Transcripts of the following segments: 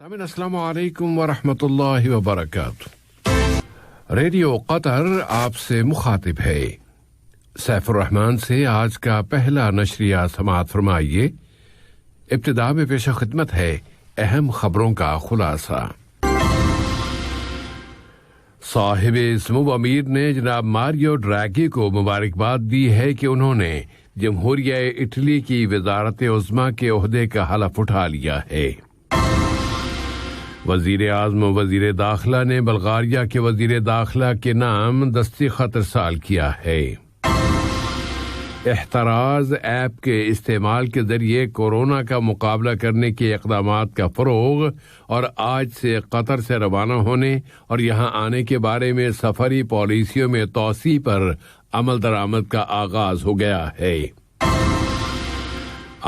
سامعین السلام علیکم ورحمۃ اللہ وبرکاتہ۔ ریڈیو قطر آپ سے مخاطب ہے۔ سیف الرحمان سے آج کا پہلا نشریہ سماعت فرمائیے۔ ابتدا میں پیش خدمت ہے اہم خبروں کا خلاصہ۔ صاحب سمو امیر نے جناب ماریو ڈراگی کو مبارکباد دی ہے کہ انہوں نے جمہوریہ اٹلی کی وزارت عظمیٰ کے عہدے کا حلف اٹھا لیا ہے۔ وزیر اعظم و وزیر داخلہ نے بلغاریہ کے وزیر داخلہ کے نام دستی خط ارسال کیا ہے۔ احتراز ایپ کے استعمال کے ذریعے کورونا کا مقابلہ کرنے کے اقدامات کا فروغ اور آج سے قطر سے روانہ ہونے اور یہاں آنے کے بارے میں سفری پالیسیوں میں توسیع پر عمل درآمد کا آغاز ہو گیا ہے۔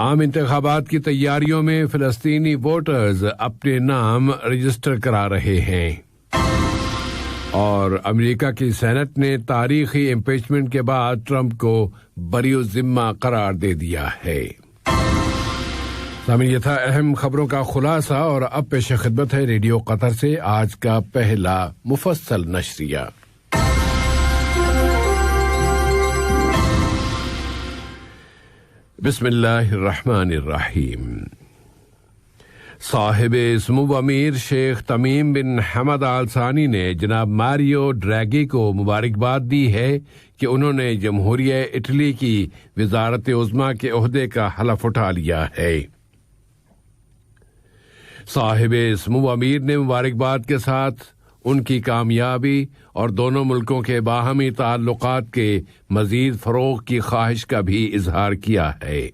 عام انتخابات کی تیاریوں میں فلسطینی ووٹرز اپنے نام رجسٹر کرا رہے ہیں، اور امریکہ کی سینٹ نے تاریخی امپیچمنٹ کے بعد ٹرمپ کو بری الذمہ قرار دے دیا ہے۔ سامعین، یہ تھا اہم خبروں کا خلاصہ، اور اب پیش خدمت ہے ریڈیو قطر سے آج کا پہلا مفصل نشریہ۔ بسم اللہ الرحمن الرحیم۔ صاحب سمو امیر شیخ تمیم بن حمد آل ثانی نے جناب ماریو ڈراگی کو مبارکباد دی ہے کہ انہوں نے جمہوریہ اٹلی کی وزارت عظمیٰ کے عہدے کا حلف اٹھا لیا ہے۔ صاحب سمو امیر نے مبارکباد کے ساتھ ان کی کامیابی اور دونوں ملکوں کے باہمی تعلقات کے مزید فروغ کی خواہش کا بھی اظہار کیا ہے۔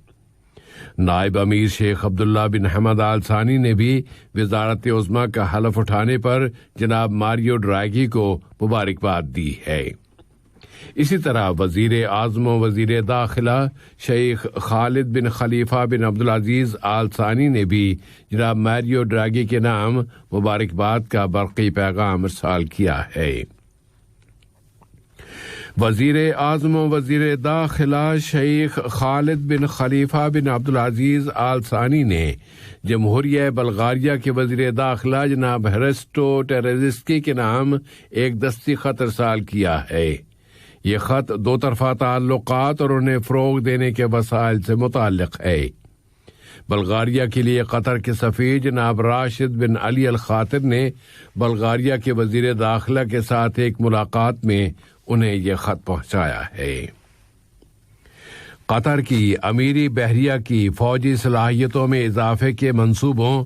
نائب امیر شیخ عبداللہ بن حمد آل ثانی نے بھی وزارت عظمیٰ کا حلف اٹھانے پر جناب ماریو ڈراگی کو مبارکباد دی ہے۔ اسی طرح وزیر اعظم و وزیر داخلہ شیخ خالد بن خلیفہ بن عبدالعزیز آل ثانی نے بھی جناب ماریو ڈراگی کے نام مبارکباد کا برقی پیغام ارسال کیا ہے۔ وزیر اعظم و وزیر داخلہ شیخ خالد بن خلیفہ بن عبدالعزیز آل ثانی نے جمہوریہ بلغاریہ کے وزیر داخلہ جناب ہرسٹو ٹیرزسکی کے نام ایک دستی خط ارسال کیا ہے۔ یہ خط دو طرفہ تعلقات اور انہیں فروغ دینے کے وسائل سے متعلق ہے۔ بلغاریہ کے لیے قطر کے سفیر جناب راشد بن علی الخاطر نے بلغاریہ کے وزیر داخلہ کے ساتھ ایک ملاقات میں انہیں یہ خط پہنچایا ہے۔ قطر کی امیری بحریہ کی فوجی صلاحیتوں میں اضافے کے منصوبوں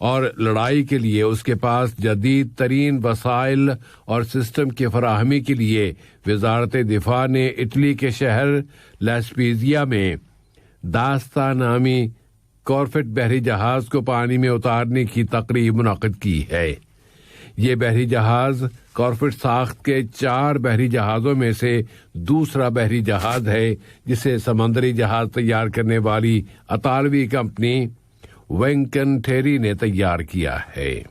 اور لڑائی کے لیے اس کے پاس جدید ترین وسائل اور سسٹم کی فراہمی کے لیے وزارت دفاع نے اٹلی کے شہر لیسپیزیا میں داستہ نامی کارفٹ بحری جہاز کو پانی میں اتارنے کی تقریب منعقد کی ہے۔ یہ بحری جہاز کارفٹ ساخت کے 4 بحری جہازوں میں سے دوسرا بحری جہاز ہے جسے سمندری جہاز تیار کرنے والی اطالوی کمپنی وینکن ٹھیری نے تیار کیا ہے۔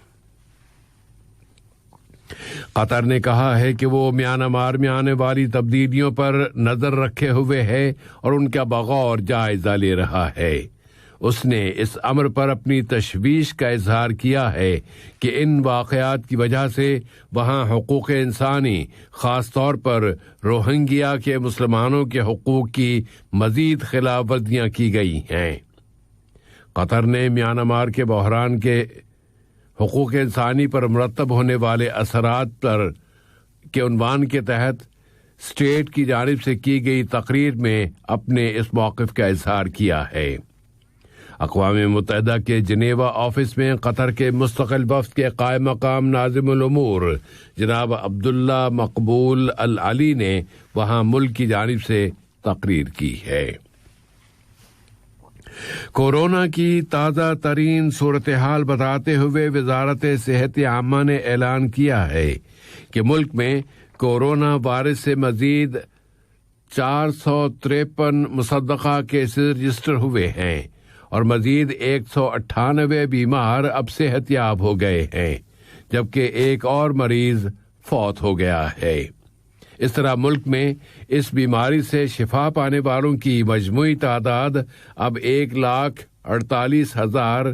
قطر نے کہا ہے کہ وہ میانمار میں آنے والی تبدیلیوں پر نظر رکھے ہوئے ہے اور ان کا بغور جائزہ لے رہا ہے۔ اس نے اس امر پر اپنی تشویش کا اظہار کیا ہے کہ ان واقعات کی وجہ سے وہاں حقوق انسانی، خاص طور پر روہنگیا کے مسلمانوں کے حقوق کی مزید خلاف ورزیاں کی گئی ہیں۔ قطر نے میانمار کے بحران کے حقوق انسانی پر مرتب ہونے والے اثرات پر کے عنوان کے تحت اسٹیٹ کی جانب سے کی گئی تقریر میں اپنے اس موقف کا اظہار کیا ہے۔ اقوام متحدہ کے جنیوا آفس میں قطر کے مستقل وفد کے قائم مقام ناظم الامور جناب عبداللہ مقبول العلی نے وہاں ملک کی جانب سے تقریر کی ہے۔ کورونا کی تازہ ترین صورتحال بتاتے ہوئے وزارت صحت عامہ نے اعلان کیا ہے کہ ملک میں کورونا وائرس سے مزید 453 مصدقہ کیسز رجسٹر ہوئے ہیں اور مزید 198 بیمار اب صحت یاب ہو گئے ہیں، جبکہ ایک اور مریض فوت ہو گیا ہے۔ اس طرح ملک میں اس بیماری سے شفا پانے والوں کی مجموعی تعداد اب 1,48,1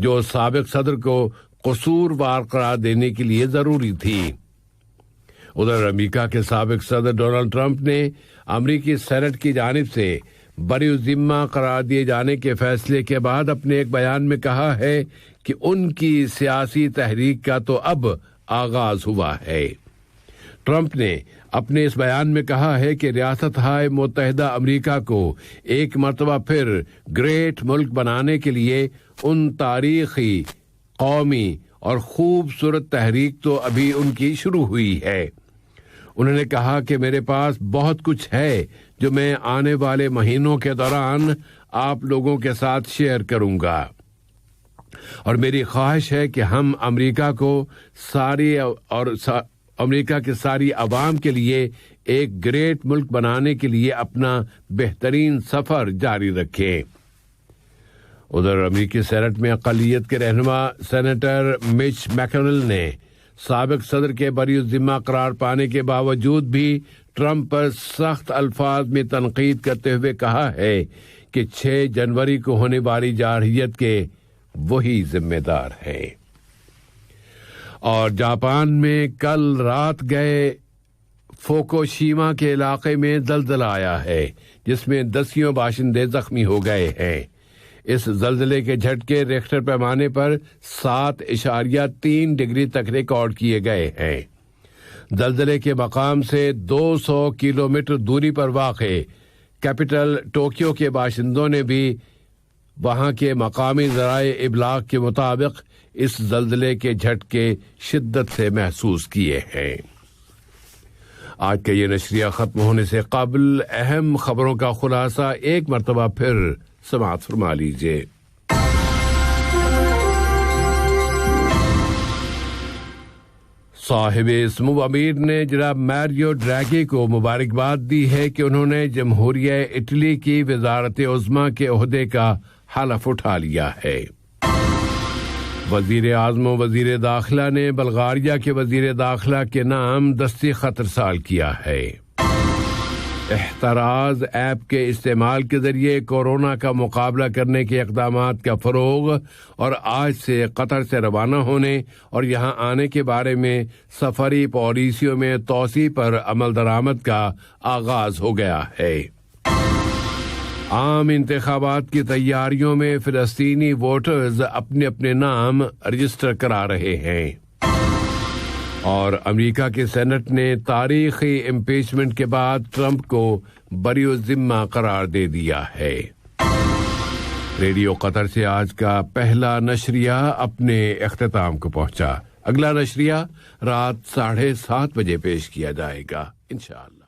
جو سابق صدر کو قصوروار قرار دینے کے لیے ضروری تھی۔ ادھر امریکہ کے سابق صدر ڈونلڈ ٹرمپ نے امریکی سینٹ کی جانب سے بری الذمہ قرار دیے جانے کے فیصلے کے بعد اپنے ایک بیان میں کہا ہے کہ ان کی سیاسی تحریک کا تو اب آغاز ہوا ہے۔ ٹرمپ نے اپنے اس بیان میں کہا ہے کہ ریاستہائے متحدہ امریکہ کو ایک مرتبہ پھر گریٹ ملک بنانے کے لیے ان تاریخی، قومی اور خوبصورت تحریک تو ابھی ان کی شروع ہوئی ہے۔ انہوں نے کہا کہ میرے پاس بہت کچھ ہے جو میں آنے والے مہینوں کے دوران آپ لوگوں کے ساتھ شیئر کروں گا، اور میری خواہش ہے کہ ہم امریکہ کے ساری عوام کے لیے ایک گریٹ ملک بنانے کے لیے اپنا بہترین سفر جاری رکھیں۔ ادھر امریکی سینٹ میں اقلیت کے رہنما سینیٹر مچ میکنل نے سابق صدر کے بری الذمہ قرار پانے کے باوجود بھی ٹرمپ پر سخت الفاظ میں تنقید کرتے ہوئے کہا ہے کہ 6 جنوری کو ہونے والی جارحیت کے وہی ذمہ دار ہے۔ اور جاپان میں کل رات گئے فوکوشیما کے علاقے میں زلزلہ آیا ہے، جس میں 10 باشندے زخمی ہو گئے ہیں۔ اس زلزلے کے جھٹکے ریکٹر پیمانے پر 7.3 ڈگری تک ریکارڈ کیے گئے ہیں۔ زلزلے کے مقام سے 200 کلومیٹر دوری پر واقع کیپٹل ٹوکیو کے باشندوں نے بھی وہاں کے مقامی ذرائع ابلاغ کے مطابق اس زلزلے کے جھٹکے شدت سے محسوس کیے ہیں۔ آج کا یہ نشریہ ختم ہونے سے قبل اہم خبروں کا خلاصہ ایک مرتبہ پھر سماعت فرما لیجیے۔ صاحب اسمو امیر نے جناب میریو ڈریگی کو مبارکباد دی ہے کہ انہوں نے جمہوریہ اٹلی کی وزارت عظمیٰ کے عہدے کا حلف اٹھا لیا ہے۔ وزیر اعظم و وزیر داخلہ نے بلغاریہ کے وزیر داخلہ کے نام دستی خط ارسال کیا ہے۔ احتراز ایپ کے استعمال کے ذریعے کورونا کا مقابلہ کرنے کے اقدامات کا فروغ اور آج سے قطر سے روانہ ہونے اور یہاں آنے کے بارے میں سفری پالیسیوں میں توسیع پر عمل درآمد کا آغاز ہو گیا ہے۔ عام انتخابات کی تیاریوں میں فلسطینی ووٹرز اپنے اپنے نام رجسٹر کرا رہے ہیں، اور امریکہ کے سینٹ نے تاریخی امپیچمنٹ کے بعد ٹرمپ کو بری الذمہ قرار دے دیا ہے۔ ریڈیو قطر سے آج کا پہلا نشریہ اپنے اختتام کو پہنچا۔ اگلا نشریہ رات 7:30 بجے پیش کیا جائے گا انشاءاللہ۔